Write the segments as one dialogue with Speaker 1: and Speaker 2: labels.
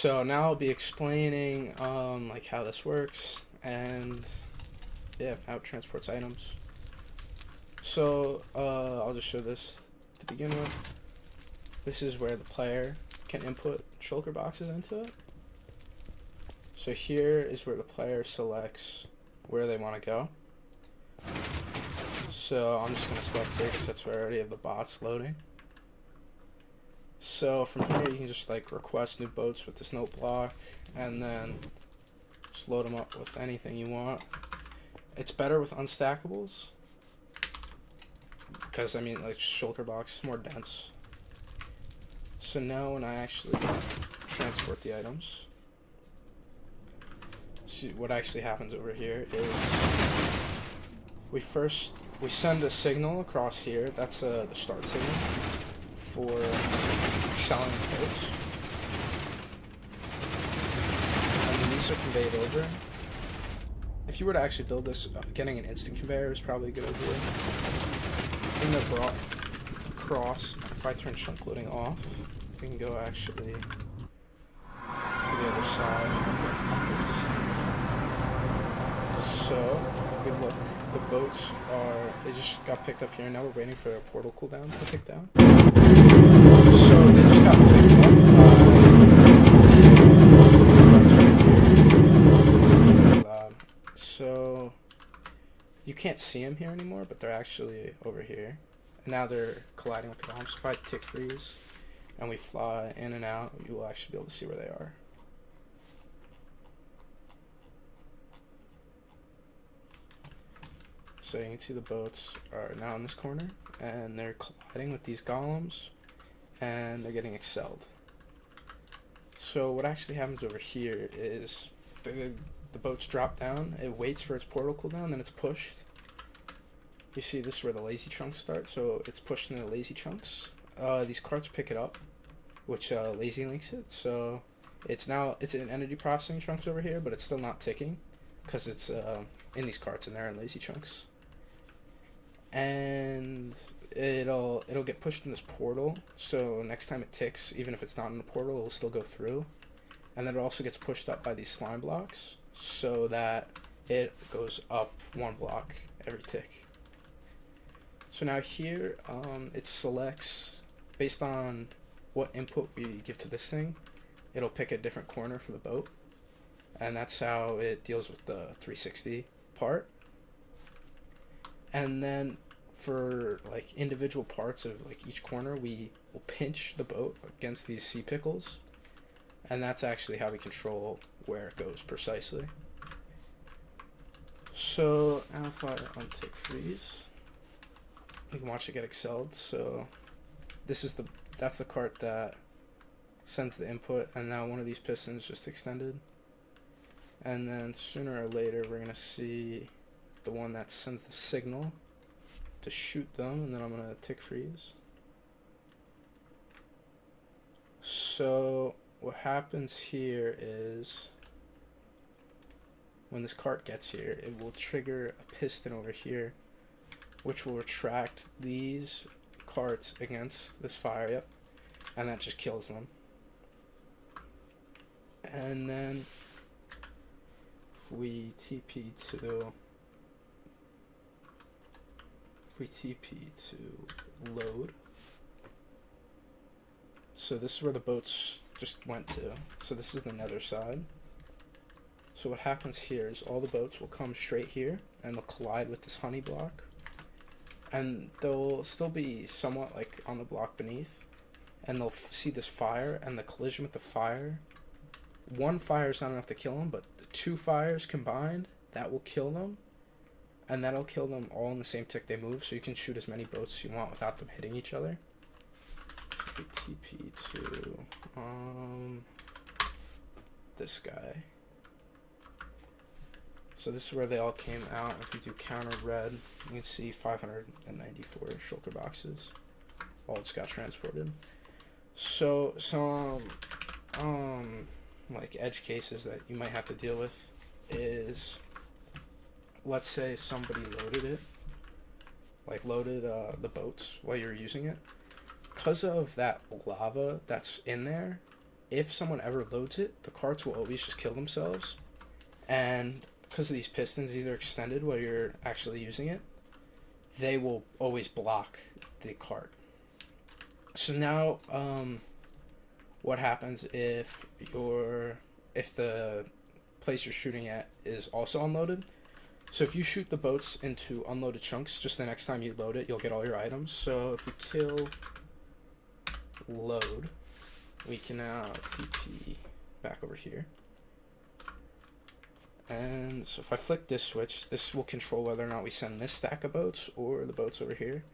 Speaker 1: So now I'll be explaining like how this works and yeah, how it transports items. So I'll just show this to begin with. This is where the player can input shulker boxes into it. So here is where the player selects where they want to go. So I'm just going to select here because that's where I already have the bots loading. So from here you can just like request new boats with this note block and then just load them up with anything you want. It's better with unstackables because I mean like shulker box is more dense. So now when I actually transport the items, see what actually happens over here is we send a signal across here. That's the start signal for selling boats, and then these are conveyed over. If you were to actually build this, getting an instant conveyor is probably a good idea. And they're brought across. If I turn chunk loading off, we can go actually to the other side. So if we look, the boats they just got picked up here. Now we're waiting for a portal cooldown to pick down. So they just got picked up by so you can't see them here anymore, but they're actually over here. And now they're colliding with the golems. If I tick freeze and we fly in and out, you will actually be able to see where they are. So you can see the boats are now in this corner, and they're colliding with these golems, and they're getting excelled. So what actually happens over here is the boats drop down, it waits for its portal cooldown, then it's pushed. You see this is where the lazy chunks start, so it's pushed into the lazy chunks. These carts pick it up, which lazy links it, so it's in energy processing chunks over here, but it's still not ticking, because it's in these carts and they're in lazy chunks. And it'll get pushed in this portal, so next time it ticks, even if it's not in the portal, it'll still go through. And then it also gets pushed up by these slime blocks, so that it goes up one block every tick. So now here, it selects, based on what input we give to this thing, it'll pick a different corner for the boat. And that's how it deals with the 360 part. And then for like individual parts of like each corner, we will pinch the boat against these sea pickles, and that's actually how we control where it goes precisely. So now if I untick freeze, you can watch it get excelled. So that's the cart that sends the input, and now one of these pistons just extended. And then sooner or later we're gonna see the one that sends the signal to shoot them, and then I'm gonna tick freeze. So what happens here is when this cart gets here, it will trigger a piston over here, which will retract these carts against this fire, yep, and that just kills them. And then if we TP to load, so this is where the boats just went to. So this is the nether side. So what happens here is all the boats will come straight here and they'll collide with this honey block, and they'll still be somewhat like on the block beneath, and they'll see this fire, and the collision with the fire, one fire is not enough to kill them, but the two fires combined, that will kill them. And that'll kill them all in the same tick they move, so you can shoot as many boats as you want without them hitting each other. TP to this guy. So this is where they all came out. If we do counter red, you can see 594 shulker boxes. All just got transported. So some like edge cases that you might have to deal with is, let's say somebody loaded the boats while you're using it. Because of that lava that's in there, if someone ever loads it, the carts will always just kill themselves. And because of these pistons, these are extended while you're actually using it, they will always block the cart. So now, what happens if the place you're shooting at is also unloaded? So if you shoot the boats into unloaded chunks, just the next time you load it, you'll get all your items. So if we kill load, we can now TP back over here. And so if I flick this switch, this will control whether or not we send this stack of boats or the boats over here.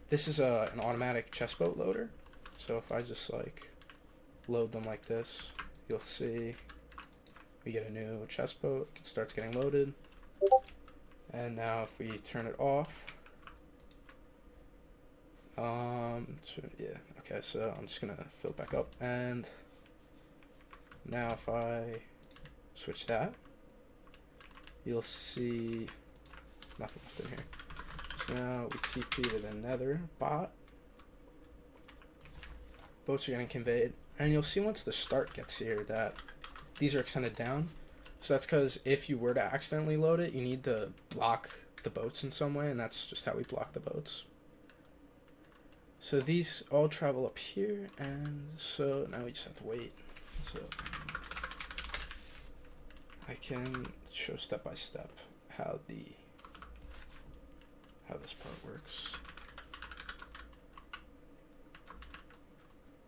Speaker 1: This is an automatic chest boat loader. So if I just like load them like this, you'll see we get a new chest boat. It starts getting loaded. And now if we turn it off, so I'm just gonna fill it back up. And now if I switch that, you'll see nothing left in here. So now we TP to the nether bot. Boats are getting conveyed. And you'll see once the start gets here that these are extended down. So that's because if you were to accidentally load it, you need to block the boats in some way, and that's just how we block the boats. So these all travel up here, and so now we just have to wait. So I can show step by step how this part works.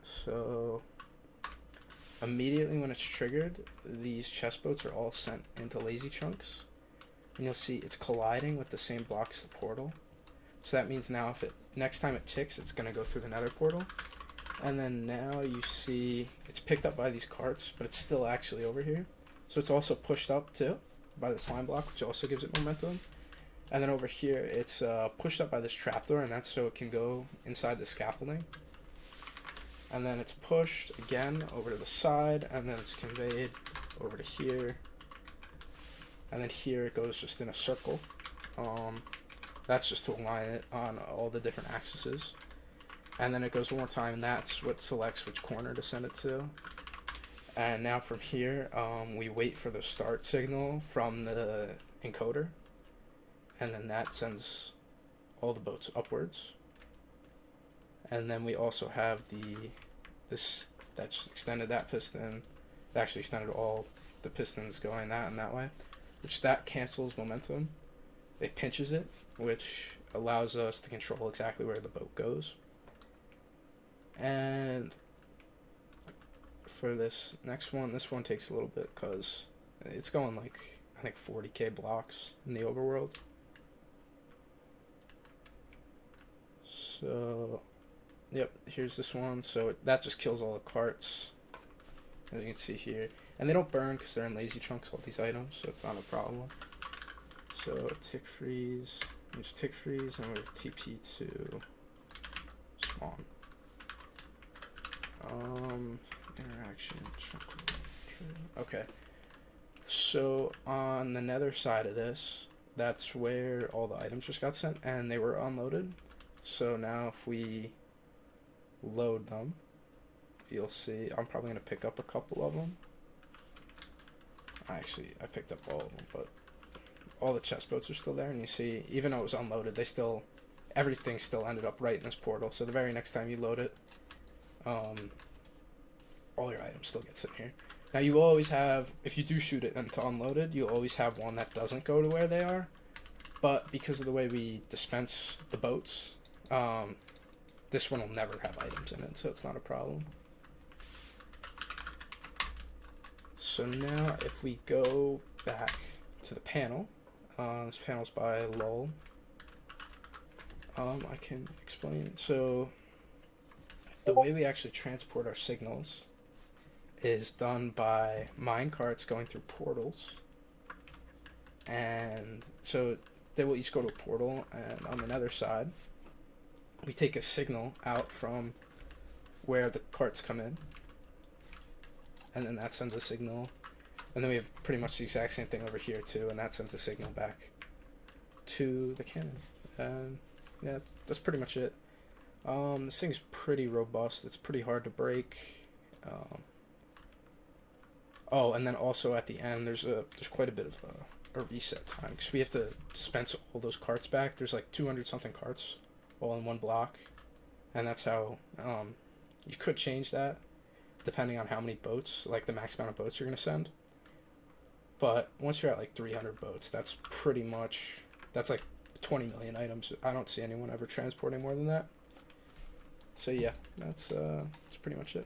Speaker 1: So immediately when it's triggered, these chest boats are all sent into lazy chunks, and you'll see it's colliding with the same blocks as the portal. So that means now if next time it ticks, it's going to go through the nether portal. And then now you see it's picked up by these carts, but it's still actually over here. So it's also pushed up too by the slime block, which also gives it momentum. And then over here, it's pushed up by this trapdoor, and that's so it can go inside the scaffolding. And then it's pushed again over to the side, and then it's conveyed over to here. And then here it goes just in a circle. That's just to align it on all the different axes. And then it goes one more time, and that's what selects which corner to send it to. And now from here, we wait for the start signal from the encoder. And then that sends all the boats upwards. And then we also have this that just extended that piston. It actually extended all the pistons going that and that way, which that cancels momentum. It pinches it, which allows us to control exactly where the boat goes. And for this next one, this one takes a little bit because it's going like, I think 40k blocks in the overworld. So, yep, here's this one. So that just kills all the carts, as you can see here. And they don't burn because they're in lazy chunks, all these items, so it's not a problem. So tick freeze, just tick freeze, and we're TP to spawn. Interaction, okay. So on the nether side of this, that's where all the items just got sent, and they were unloaded. So now if we load them, you'll see I'm probably going to pick up a couple of them. I picked up all of them, but all the chest boats are still there, and you see, even though it was unloaded, everything still ended up right in this portal. So the very next time you load it, all your items still get sent here. Now you always have, if you do shoot it into unloaded, you'll always have one that doesn't go to where they are. But because of the way we dispense the boats, this one will never have items in it, so it's not a problem. So now if we go back to the panel, this panel's by Lol. I can explain. So the way we actually transport our signals is done by mine carts going through portals. And so they will each go to a portal, and on the nether side, we take a signal out from where the carts come in, and then that sends a signal. And then we have pretty much the exact same thing over here too, and that sends a signal back to the cannon. And yeah, that's pretty much it. This thing's pretty robust. It's pretty hard to break. Oh, and then also at the end, there's quite a bit of a reset time because we have to dispense all those carts back. There's like 200 something carts, all in one block, and that's how you could change that depending on how many boats, like the max amount of boats you're gonna send. But once you're at like 300 boats, that's like 20 million items. I don't see anyone ever transporting more than that. So yeah, that's pretty much it.